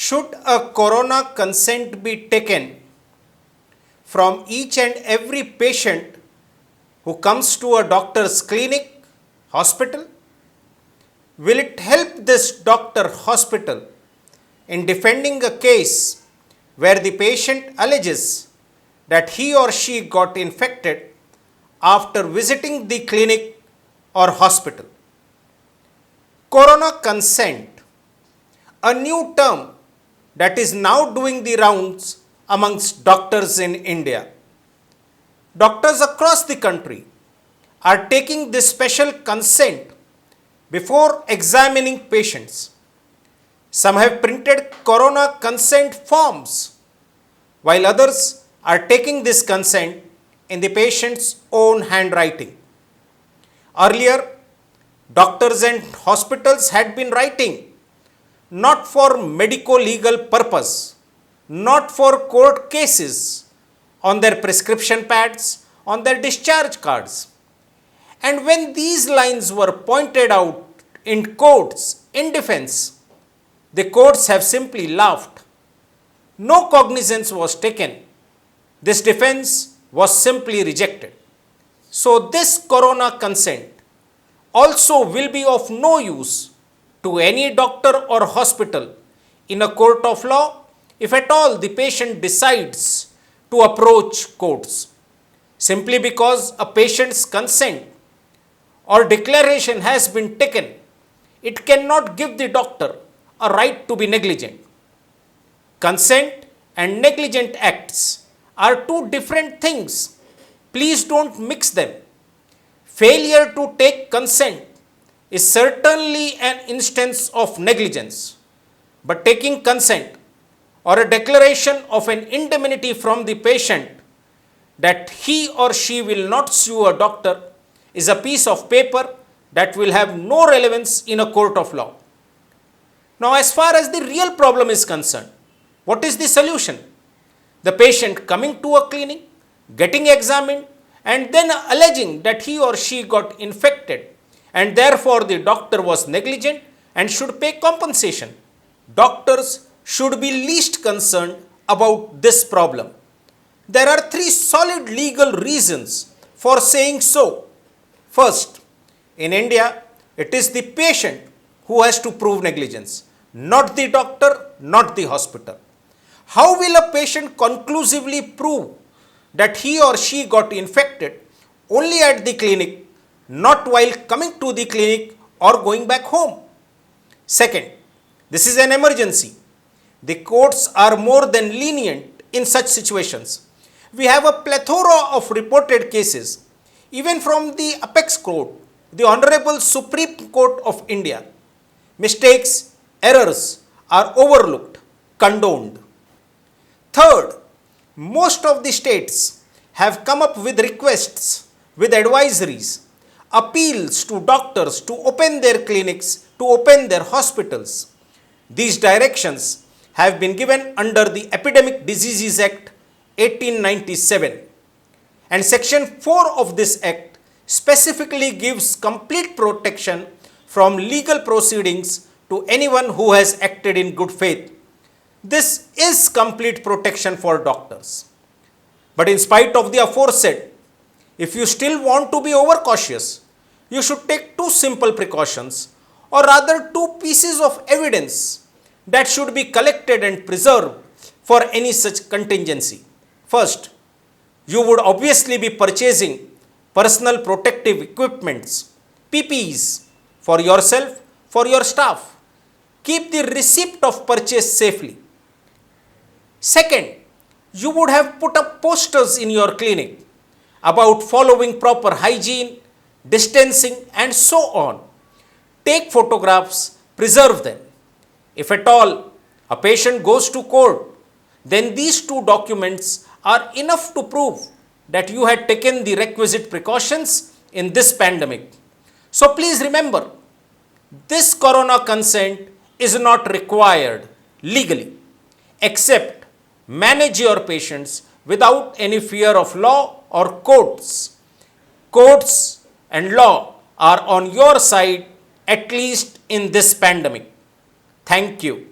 Should a corona consent be taken from each and every patient who comes to a doctor's clinic, hospital? Will it help this doctor hospital in defending a case where the patient alleges that he or she got infected after visiting the clinic or hospital? Corona consent, a new term that is now doing the rounds amongst doctors in India. Doctors across the country are taking this special consent before examining patients. Some have printed corona consent forms, while others are taking this consent in the patient's own handwriting. Earlier, doctors and hospitals had been writing not for medico-legal purpose, not for court cases, on their prescription pads, on their discharge cards. And when these lines were pointed out in courts in defense, the courts have simply laughed. No cognizance was taken. This defense was simply rejected. So this corona consent also will be of no use to any doctor or hospital in a court of law if at all the patient decides to approach courts. Simply because a patient's consent or declaration has been taken, it cannot give the doctor a right to be negligent. Consent and negligent acts are two different things. Please don't mix them. Failure to take consent is certainly an instance of negligence, but taking consent or a declaration of an indemnity from the patient that he or she will not sue a doctor is a piece of paper that will have no relevance in a court of law. Now, as far as the real problem is concerned, what is the solution? The patient coming to a clinic, getting examined, and then alleging that he or she got infected and therefore the doctor was negligent and should pay compensation. Doctors should be least concerned about this problem. There are three solid legal reasons for saying so. First, in India, it is the patient who has to prove negligence, not the doctor, not the hospital. How will a patient conclusively prove that he or she got infected only at the clinic, not while coming to the clinic or going back home? Second, this is an emergency. The courts are more than lenient in such situations. We have a plethora of reported cases, even from the apex court, the Honorable Supreme Court of India. Mistakes, errors are overlooked, condoned. Third, most of the states have come up with requests, with advisories, appeals to doctors to open their clinics, to open their hospitals. These directions have been given under the Epidemic Diseases Act 1897, and Section 4 of this Act specifically gives complete protection from legal proceedings to anyone who has acted in good faith. This is complete protection for doctors. But in spite of the aforesaid, if you still want to be overcautious, you should take two simple precautions, or rather two pieces of evidence that should be collected and preserved for any such contingency. First, you would obviously be purchasing personal protective equipments, PPEs, for yourself, for your staff. Keep the receipt of purchase safely. Second, you would have put up posters in your clinic about following proper hygiene, distancing, and so on. Take photographs, preserve them. If at all a patient goes to court, then these two documents are enough to prove that you had taken the requisite precautions in this pandemic. So please remember, this corona consent is not required legally, except manage your patients without any fear of law or courts. Courts and law are on your side, at least in this pandemic. Thank you.